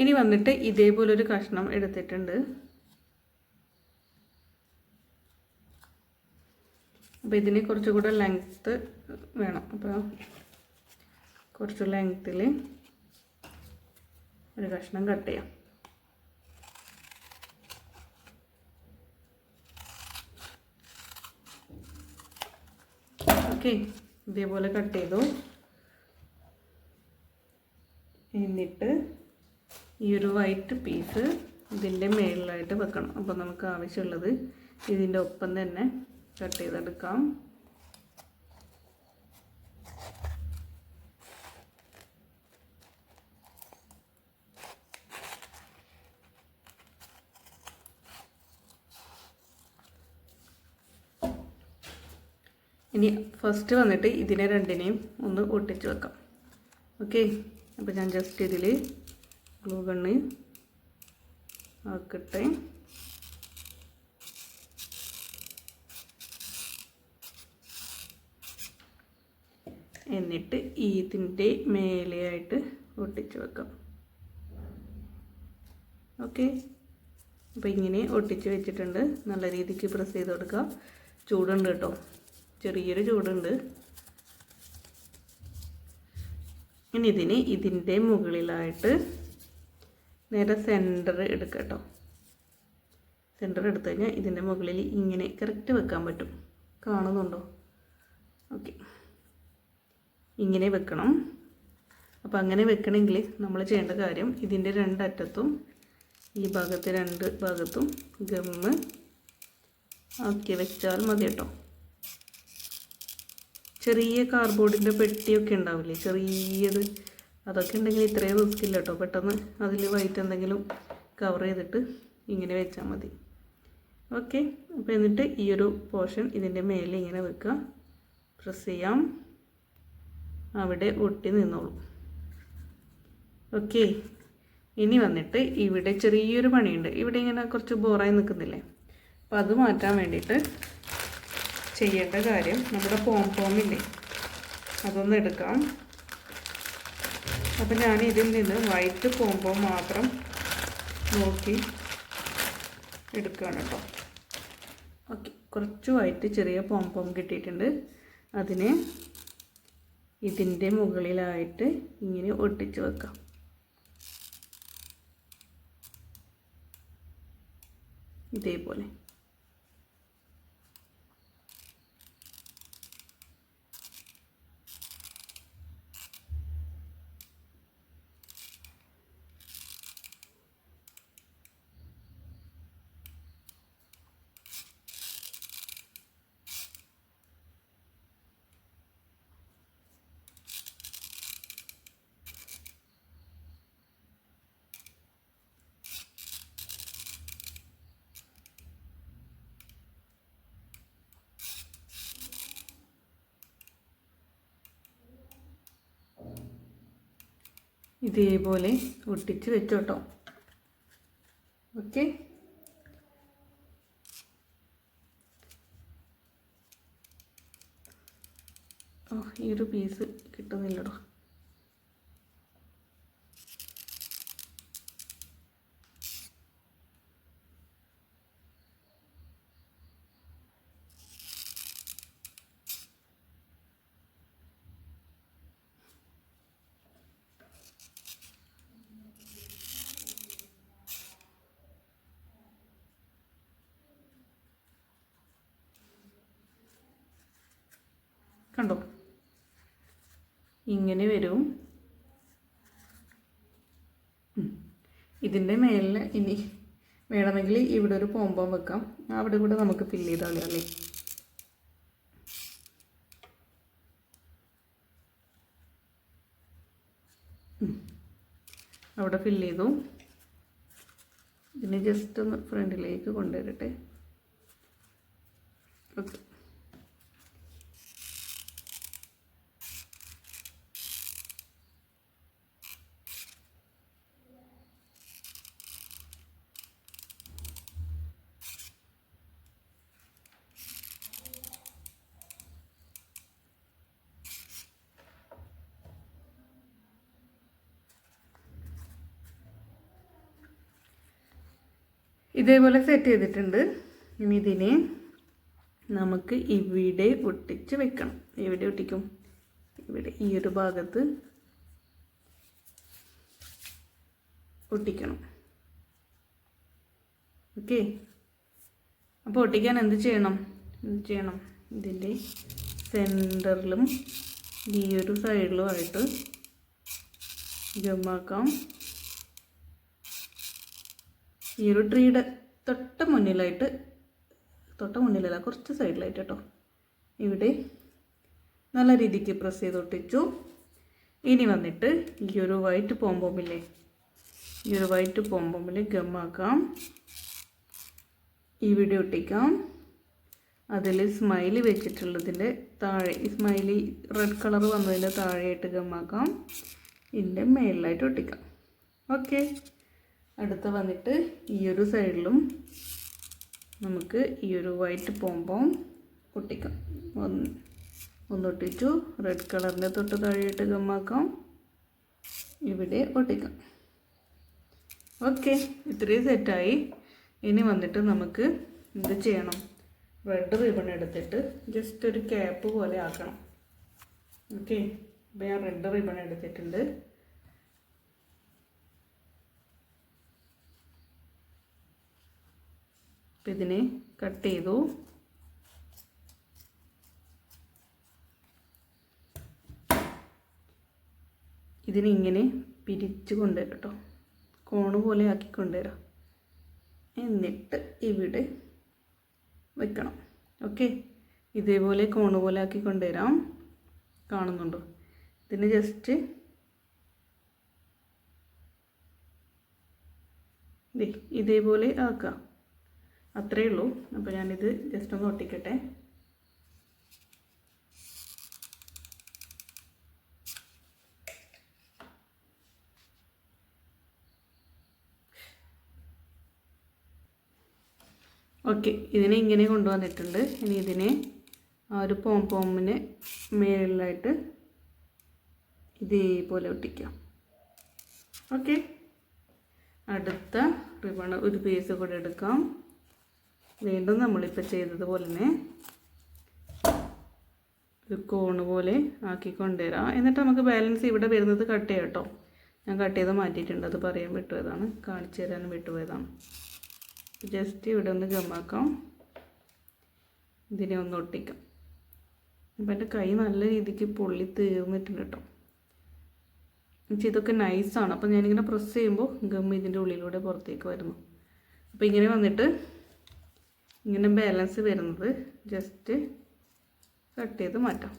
ഇനി വന്നിട്ട് ഇതേപോലൊരു കഷ്ണം എടുത്തിട്ടുണ്ട്. അപ്പോൾ ഇതിന് കുറച്ചുകൂടെ ലെങ്ത്ത് വേണം. അപ്പോൾ കുറച്ച് ലെങ്ത്തിൽ ഒരു കഷ്ണം കട്ട് ചെയ്യാം. ഓക്കെ, ഇതേപോലെ കട്ട് ചെയ്തു. എന്നിട്ട് ഈ ഒരു വൈറ്റ് പീസ് ഇതിൻ്റെ മേളിലായിട്ട് വെക്കണം. അപ്പോൾ നമുക്ക് ആവശ്യമുള്ളത് ഇതിൻ്റെ ഒപ്പം തന്നെ കട്ട് ചെയ്തെടുക്കാം. ഇനി ഫസ്റ്റ് വന്നിട്ട് ഇതിനെ രണ്ടിനെയും ഒന്ന് ഒട്ടിച്ച് വെക്കാം. ഓക്കെ, അപ്പോൾ ഞാൻ ജസ്റ്റ് ഇതിൽ ഗ്ലൂ ഗണ്ണ് ആക്കട്ടെ. എന്നിട്ട് ഇതിൻ്റെ മേലെയായിട്ട് ഒട്ടിച്ച് വെക്കാം. ഓക്കെ, അപ്പോൾ ഇങ്ങനെ ഒട്ടിച്ച് വെച്ചിട്ടുണ്ട്. നല്ല രീതിക്ക് പ്രസ് ചെയ്ത് കൊടുക്കുക. ചൂടുണ്ട് കേട്ടോ, ചെറിയൊരു ചൂടുണ്ട്. ഇനി ഇതിൻ്റെ മുകളിലായിട്ട് നേരെ സെൻറ്റർ എടുക്കുക കേട്ടോ. സെൻറ്റർ എടുത്തു കഴിഞ്ഞാൽ ഇതിൻ്റെ മുകളിൽ ഇങ്ങനെ കറക്റ്റ് വെക്കാൻ പറ്റും. കാണുന്നുണ്ടോ? ഓക്കെ, ഇങ്ങനെ വെക്കണം. അപ്പോൾ അങ്ങനെ വെക്കണമെങ്കിൽ നമ്മൾ ചെയ്യേണ്ട കാര്യം ഇതിൻ്റെ രണ്ടറ്റത്തും ഈ ഭാഗത്ത് രണ്ട് ഭാഗത്തും ഗമ്മ് ആക്കി വെച്ചാൽ മതി കേട്ടോ. ചെറിയ കാർഡ്ബോർഡിൻ്റെ പെട്ടിയൊക്കെ ഉണ്ടാവില്ലേ, ചെറിയത്, അതൊക്കെ ഉണ്ടെങ്കിൽ ഇത്രയും റിസ്ക് ഇല്ല കേട്ടോ. പെട്ടെന്ന് അതിൽ വൈറ്റ് എന്തെങ്കിലും കവർ ചെയ്തിട്ട് ഇങ്ങനെ വെച്ചാൽ മതി. ഓക്കെ, അപ്പോൾ എന്നിട്ട് ഈ ഒരു പോർഷൻ ഇതിൻ്റെ മേലെ ഇങ്ങനെ വെക്കുക. പ്രസ് ചെയ്യാം, അവിടെ ഒട്ടി നിന്നോളൂ. ഓക്കെ, ഇനി വന്നിട്ട് ഇവിടെ ചെറിയൊരു പണിയുണ്ട്. ഇവിടെ ഇങ്ങനെ കുറച്ച് ബോറായി നിൽക്കുന്നില്ലേ, അപ്പോൾ അത് മാറ്റാൻ വേണ്ടിയിട്ട് ചെയ്യേണ്ട കാര്യം നമ്മുടെ പോംപോമില്ലേ അതൊന്ന് എടുക്കാം. അപ്പോൾ ഞാൻ ഇതിൽ നിന്ന് വൈറ്റ് പോംപോം മാത്രം നോക്കി എടുക്കുകയാണ് കേട്ടോ. ഓക്കെ, കുറച്ച് വൈറ്റ് ചെറിയ പോംപോം കിട്ടിയിട്ടുണ്ട്. അതിനെ ഇതിൻ്റെ മുകളിലായിട്ട് ഇങ്ങനെ ഒട്ടിച്ച് വെക്കാം. ഇതേപോലെ. ഇതേപോലെ ഒട്ടിച്ച് വെച്ചോട്ടോ. ഓക്കെ, ഈ ഒരു പീസ് കിട്ടുന്നില്ലടോ. കണ്ടോ, ഇങ്ങനെ വരും. ഇതിൻ്റെ മേലിൽ ഇനി വേണമെങ്കിൽ ഇവിടെ ഒരു പോംപോം വെക്കാം. അവിടെ കൂടെ നമുക്ക് ഫില്ല് ചെയ്താൽ അല്ലേ. അവിടെ ഫില്ല് ചെയ്തു. ഇതിനെ ജസ്റ്റ് ഒന്ന് ഫ്രണ്ടിലേക്ക് കൊണ്ടുവരട്ടെ. ഓക്കെ, ഇതേപോലെ സെറ്റ് ചെയ്തിട്ടുണ്ട്. ഇനി ഇതിനെ നമുക്ക് ഇവിടെ ഒട്ടിച്ച് വെക്കണം. എവിടെ ഒട്ടിക്കും? ഇവിടെ ഈ ഒരു ഭാഗത്ത് ഒട്ടിക്കണം. ഓക്കെ, അപ്പോൾ ഒട്ടിക്കാൻ എന്ത് ചെയ്യണം? ഇതിൻ്റെ സെൻറ്ററിലും ഈ ഒരു സൈഡിലുമായിട്ട് ഗമ്മാക്കാം. ഈ ഒരു ട്രീയുടെ തൊട്ട മുന്നിലല്ല, കുറച്ച് സൈഡിലായിട്ട് കേട്ടോ. ഇവിടെ നല്ല രീതിക്ക് പ്രസ് ചെയ്ത് ഒട്ടിച്ചു. ഇനി വന്നിട്ട് ഈ ഒരു വൈറ്റ് പോംപോമില്ലേ, ഈ ഒരു വൈറ്റ് പോംപോമിൽ ഗമ്മാക്കാം. ഇവിടെ ഒട്ടിക്കാം. അതിൽ സ്മൈലി വെച്ചിട്ടുള്ളതിൻ്റെ താഴെ, ഈ സ്മൈലി റെഡ് കളർ വന്നതിൻ്റെ താഴെയായിട്ട് ഗമ്മാക്കാം. ഇതിൻ്റെ മേലിലായിട്ട് ഒട്ടിക്കാം. ഓക്കെ, അടുത്ത് വന്നിട്ട് ഈ ഒരു സൈഡിലും നമുക്ക് ഈ ഒരു വൈറ്റ് പോംപോം ഒട്ടിക്കാം. ഒന്നൊട്ടിച്ചു. റെഡ് കളറിൻ്റെ തൊട്ട് താഴെയായിട്ട് ഗമ്മാക്കാം. ഇവിടെ ഒട്ടിക്കാം. ഓക്കെ, ഇത്രയും സെറ്റായി. ഇനി വന്നിട്ട് നമുക്ക് എന്ത് ചെയ്യണം? റെഡ് റിബൺ എടുത്തിട്ട് ജസ്റ്റ് ഒരു ക്യാപ്പ് പോലെ ആക്കണം. ഓക്കെ, അപ്പോൾ ഞാൻ റെഡ് റിബൺ എടുത്തിട്ടുണ്ട്. അപ്പം ഇതിനെ കട്ട് ചെയ്തു. ഇതിനിങ്ങനെ പിരിച്ചു കൊണ്ടുവരാം കേട്ടോ. കോണ് പോലെ ആക്കി കൊണ്ടുവരാം. എന്നിട്ട് ഇവിടെ വെക്കണം. ഓക്കെ, ഇതേപോലെ കോണ് പോലെ ആക്കി കൊണ്ടുവരാം. കാണുന്നുണ്ടോ? ഇതിന് ജസ്റ്റ് ഇതേപോലെ ആക്കാം. അത്രയേ ഉള്ളൂ. അപ്പോൾ ഞാനിത് ജസ്റ്റ് ഒന്ന് ഒട്ടിക്കട്ടെ. ഓക്കെ, ഇതിനെ ഇങ്ങനെ കൊണ്ടുവന്നിട്ടുണ്ട്. ഇനി ഇതിനെ ആ ഒരു പോംപോമിന് മേളിലായിട്ട് ഇതേപോലെ ഒട്ടിക്കാം. ഓക്കെ, അടുത്ത റിബൺ ഒരു പീസ് കൂടെ എടുക്കാം. വീണ്ടും നമ്മളിപ്പോൾ ചെയ്തതുപോലെ തന്നെ ഒരു കോണ് പോലെ ആക്കി കൊണ്ടുവരാം. എന്നിട്ട് നമുക്ക് ബാലൻസ് ഇവിടെ വരുന്നത് കട്ട് ചെയ്യാം കേട്ടോ. ഞാൻ കട്ട് ചെയ്ത് മാറ്റിയിട്ടുണ്ട്. അത് പറയാൻ വിട്ടുപോയതാണ്, കാണിച്ചു തരാൻ വിട്ടുപോയതാണ്. ജസ്റ്റ് ഇവിടെ ഒന്ന് ഗമ്മാക്കാം. ഇതിനെ ഒന്ന് ഒട്ടിക്കാം. അപ്പം എൻ്റെ കൈ നല്ല രീതിക്ക് പൊള്ളി തീർന്നിട്ടുണ്ട് കേട്ടോ. എന്നുവെച്ചാൽ ഇതൊക്കെ നൈസാണ്. അപ്പോൾ ഞാനിങ്ങനെ പ്രസ് ചെയ്യുമ്പോൾ ഗം ഇതിൻ്റെ ഉള്ളിലൂടെ പുറത്തേക്ക് വരുന്നു. അപ്പോൾ ഇങ്ങനെ വന്നിട്ട് ഇങ്ങനെ ബാലൻസ് വരുന്നത് ജസ്റ്റ് കട്ട് ചെയ്ത് മാറ്റാം.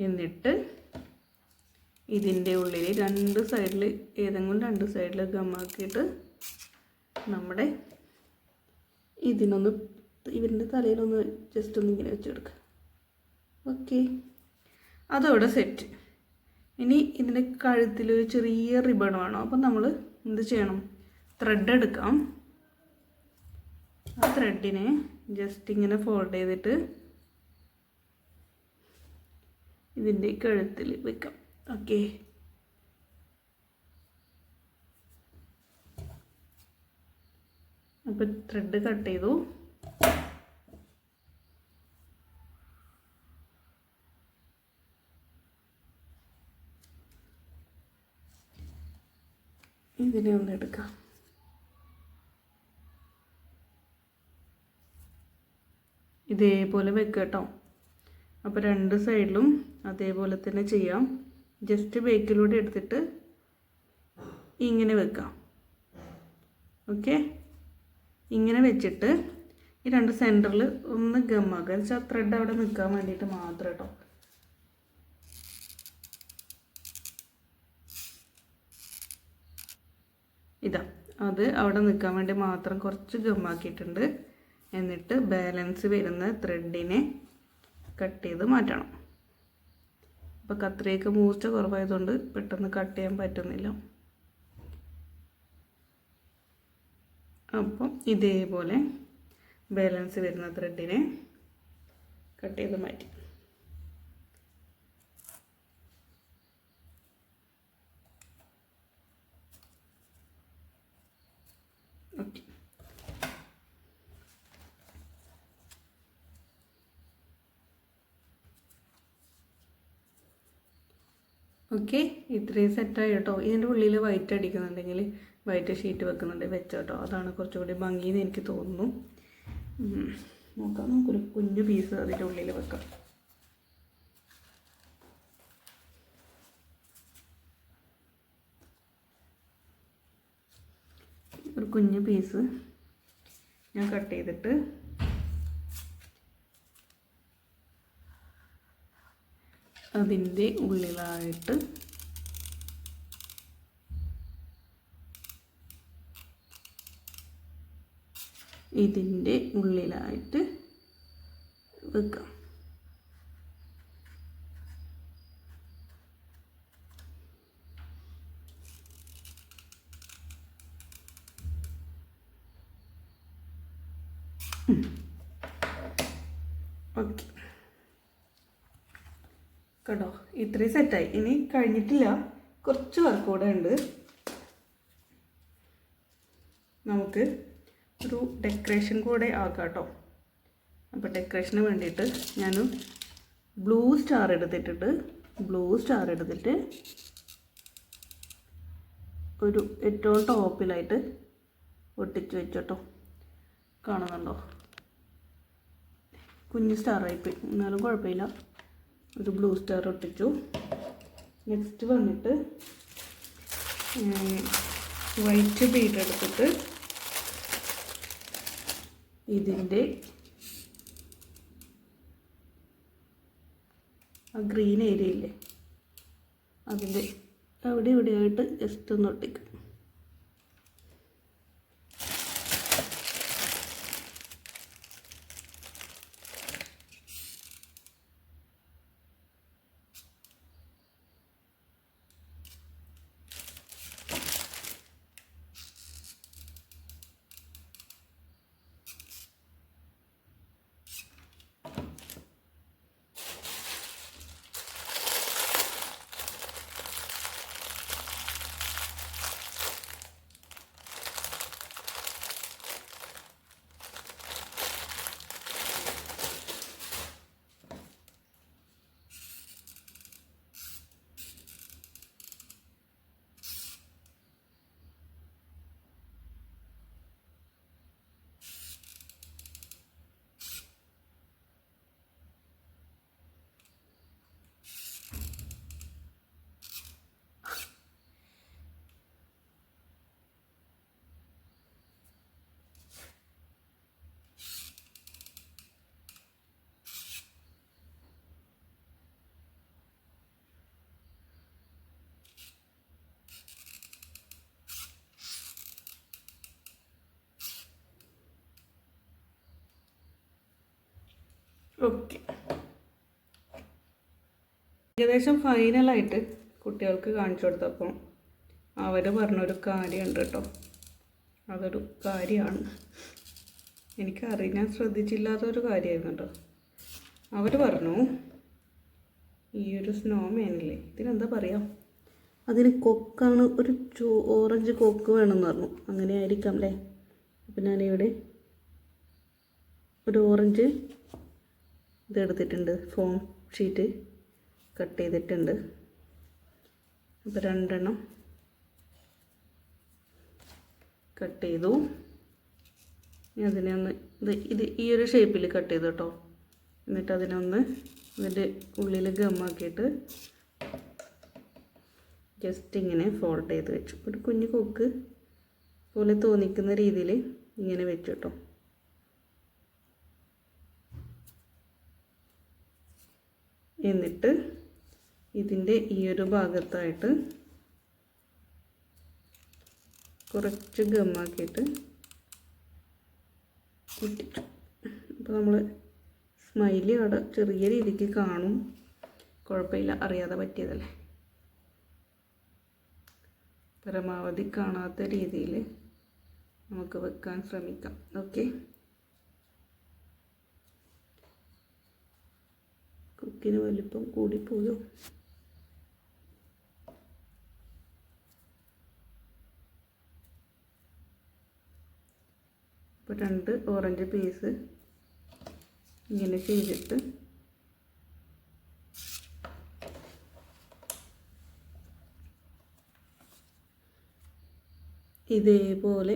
എന്നിട്ട് ഇതിൻ്റെ ഉള്ളിൽ രണ്ട് സൈഡിൽ ഏതെങ്കിലും രണ്ട് സൈഡിൽ ഗമ്മാക്കിയിട്ട് നമ്മുടെ ഇതിനൊന്ന് ഇവരുടെ തലയിലൊന്ന് ജസ്റ്റ് ഒന്ന് ഇങ്ങനെ വെച്ചെടുക്കുക. ഓക്കെ, അതവിടെ സെറ്റ്. ഇനി ഇതിൻ്റെ കഴുത്തിൽ ഒരു ചെറിയ റിബൺ വേണം. അപ്പം നമ്മൾ എന്ത് ചെയ്യണം? ത്രെഡ് എടുക്കാം. ആ ത്രെഡിനെ ജസ്റ്റ് ഇങ്ങനെ ഫോൾഡ് ചെയ്തിട്ട് ഇതിൻ്റെ കഴുത്തിൽ വെക്കാം. ഓക്കെ, അപ്പോൾ ത്രെഡ് കട്ട് ചെയ്തു. ഇതിനെ ഒന്ന് എടുക്കാം. ഇതേപോലെ വെക്കുക കേട്ടോ. അപ്പോൾ രണ്ട് സൈഡിലും അതേപോലെ തന്നെ ചെയ്യാം. ജസ്റ്റ് ബേക്കിലൂടെ എടുത്തിട്ട് ഇങ്ങനെ വെക്കാം. ഓക്കെ, ഇങ്ങനെ വെച്ചിട്ട് ഈ രണ്ട് സെൻറ്ററിൽ ഒന്ന് ഗമ്മാക്കുക. എന്ന് വെച്ചാൽ ത്രെഡ് അവിടെ നിൽക്കാൻ വേണ്ടിയിട്ട് മാത്രം കേട്ടോ. ഇതാ, അത് അവിടെ നിൽക്കാൻ വേണ്ടി മാത്രം കുറച്ച് ഗമ്മാക്കിയിട്ടുണ്ട്. എന്നിട്ട് ബാലൻസ് വരുന്ന ത്രെഡിനെ കട്ട് ചെയ്ത് മാറ്റണം. അപ്പോൾ കത്രിയൊക്കെ മൂർച്ച കുറവായതുകൊണ്ട് പെട്ടെന്ന് കട്ട് ചെയ്യാൻ പറ്റുന്നില്ല. അപ്പം ഇതേപോലെ ബാലൻസ് വരുന്ന ത്രെഡിനെ കട്ട് ചെയ്ത് മാറ്റി. ഓക്കെ, ഓക്കെ, ഇത്രയും സെറ്റായി കേട്ടോ. ഇതിൻ്റെ ഉള്ളിൽ വൈറ്റ് അടിക്കുന്നുണ്ടെങ്കിൽ വൈറ്റ് ഷീറ്റ് വെക്കുന്നുണ്ടെങ്കിൽ വെച്ചോ കേട്ടോ. അതാണ് കുറച്ചുകൂടി ഭംഗിയെന്ന് എനിക്ക് തോന്നുന്നു. നോക്കാം, നമുക്കൊരു കുഞ്ഞു പീസ് അതിൻ്റെ ഉള്ളിൽ വെക്കാം. ഒരു കുഞ്ഞു പീസ് ഞാൻ കട്ട് ചെയ്തിട്ട് അതിൻ്റെ ഉള്ളിലായിട്ട് ഇതിൻ്റെ ഉള്ളിലായിട്ട് വെക്കാം. ഓക്കെ കേട്ടോ, ഇത്രയും സെറ്റായി. ഇനി കഴിഞ്ഞിട്ടില്ല, കുറച്ച് വർക്ക് കൂടെ ഉണ്ട്. നമുക്ക് ഒരു ഡെക്കറേഷൻ കൂടെ ആക്കാം കേട്ടോ. അപ്പോൾ ഡെക്കറേഷന് വേണ്ടിയിട്ട് ഞാൻ ബ്ലൂ സ്റ്റാർ എടുത്തിട്ട് ഒരു ഏറ്റവും ടോപ്പിലായിട്ട് ഒട്ടിച്ച് വെച്ചോട്ടോ. കാണുന്നുണ്ടോ? കുഞ്ഞു സ്റ്റാറായിപ്പോയി, എന്നാലും കുഴപ്പമില്ല. ഒരു ബ്ലൂ സ്റ്റാർ ഒട്ടിച്ചു. നെക്സ്റ്റ് വന്നിട്ട് വൈറ്റ് ബീഡ് എടുത്തിട്ട് ഇതിൻ്റെ ആ ഗ്രീൻ ഏരിയ ഇല്ലേ, അതിൻ്റെ അവിടെ ഇവിടെയായിട്ട് ജസ്റ്റ് ഒന്ന് ഒട്ടിക്കും. ഓക്കെ, ഏകദേശം ഫൈനലായിട്ട് കുട്ടികൾക്ക് കാണിച്ചു കൊടുത്തപ്പോൾ അവർ പറഞ്ഞൊരു കാര്യമുണ്ട് കേട്ടോ. അതൊരു കാര്യമാണ്, എനിക്കറിയാൻ ഞാൻ ശ്രദ്ധിച്ചില്ലാത്തൊരു കാര്യമായിരുന്നു കേട്ടോ. അവർ പറഞ്ഞു ഈ ഒരു സ്നോമാനില്ലേ, ഇതിനെന്താ പറയുക, അതിന് കൊക്കാണ്, ഒരു ഓറഞ്ച് കൊക്ക് വേണമെന്ന് പറഞ്ഞു. അങ്ങനെ ആയിരിക്കാം അല്ലേ. അപ്പം ഞാനിവിടെ ഒരു ഓറഞ്ച് ഇതെടുത്തിട്ടുണ്ട്, ഫോം ഷീറ്റ് കട്ട് ചെയ്തിട്ടുണ്ട്. അപ്പോൾ 2 എണ്ണം കട്ട് ചെയ്തു. അതിനെ ഒന്ന് ഇത് ഈ ഒരു ഷേപ്പിൽ കട്ട് ചെയ്തു കേട്ടോ. എന്നിട്ട് അതിനൊന്ന് ഇതിൻ്റെ ഉള്ളിൽ ഗമ്മാക്കിയിട്ട് ജസ്റ്റ് ഇങ്ങനെ ഫോൾഡ് ചെയ്ത് വെച്ചു. ഒരു കുഞ്ഞു കൊക്ക് പോലെ തോന്നിക്കുന്ന രീതിയിൽ ഇങ്ങനെ വെച്ചു കേട്ടോ. എന്നിട്ട് ഇതിൻ്റെ ഈ ഒരു ഭാഗത്തായിട്ട് കുറച്ച് ഗമ്മാക്കിയിട്ട് ഒട്ടിച്ചു. അപ്പോൾ നമ്മൾ സ്മൈലി അവിടെ ചെറിയ രീതിക്ക് കാണും, കുഴപ്പമില്ല, അറിയാതെ പറ്റിയതല്ലേ. പരമാവധി കാണാത്ത രീതിയിൽ നമുക്ക് വെക്കാൻ ശ്രമിക്കാം. ഓക്കെ, കുക്കിന് വലിപ്പം കൂടിപ്പോയോ? അപ്പോൾ 2 ഓറഞ്ച് പീസ് ഇങ്ങനെ ചെയ്തിട്ട് ഇതേപോലെ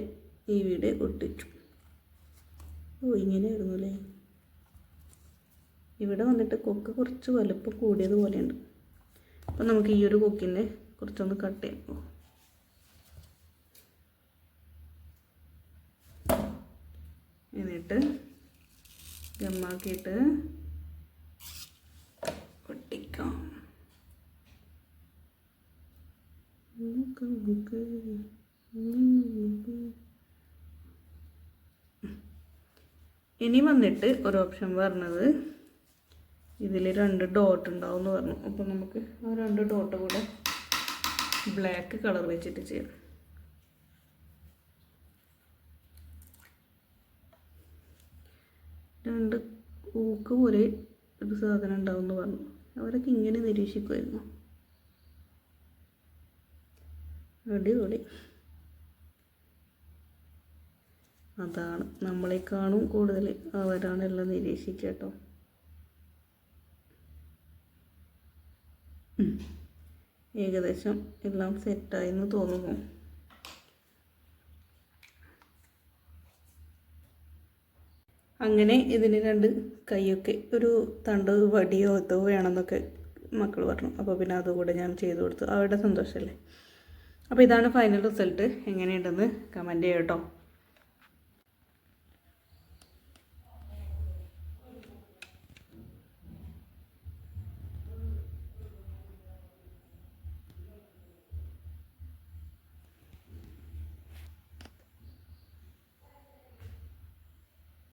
ഇവിടെ ഒട്ടിച്ചു. ഇങ്ങനെയായിരുന്നു അല്ലേ. ഇവിടെ വന്നിട്ട് കൊക്ക് കുറച്ച് വലുപ്പം കൂടിയതുപോലെയുണ്ട്. അപ്പം നമുക്ക് ഈ ഒരു കൊക്കിൻ്റെ കുറച്ചൊന്ന് കട്ട് ചെയ്യാം. എന്നിട്ട് ഗമ്മാക്കിയിട്ട് ഒട്ടിക്കാം. ഇനി വന്നിട്ട് ഒരു ഓപ്ഷൻ പറഞ്ഞത് ഇതിൽ 2 ഡോട്ട് ഉണ്ടാവും എന്ന് പറഞ്ഞു. അപ്പോൾ നമുക്ക് ആ 2 ഡോട്ട് കൂടെ ബ്ലാക്ക് കളർ വെച്ചിട്ട് ചെയ്യാം. രണ്ട് ഊക്ക് പോലെ ഒരു സാധനം ഉണ്ടാവും എന്ന് പറഞ്ഞു. അവരൊക്കെ ഇങ്ങനെ നിരീക്ഷിക്കുമായിരുന്നു. അടിപൊളി. അതാണ്, നമ്മളെക്കാളും കൂടുതൽ അവരാണ് എല്ലാം നിരീക്ഷിക്കുക കേട്ടോ. ഏകദേശം എല്ലാം സെറ്റായെന്ന് തോന്നുന്നു. അങ്ങനെ ഇതിന് 2 കൈയൊക്കെ ഒരു തണ്ട് വടിയോ എത്തോ വേണമെന്നൊക്കെ മക്കൾ പറഞ്ഞു. അപ്പോൾ പിന്നെ അതുകൂടെ ഞാൻ ചെയ്തു കൊടുത്തു. അവരുടെ സന്തോഷമല്ലേ. അപ്പോൾ ഇതാണ് ഫൈനൽ റിസൾട്ട്. എങ്ങനെയുണ്ടെന്ന് കമൻറ്റ് ചെയ്യാം കേട്ടോ.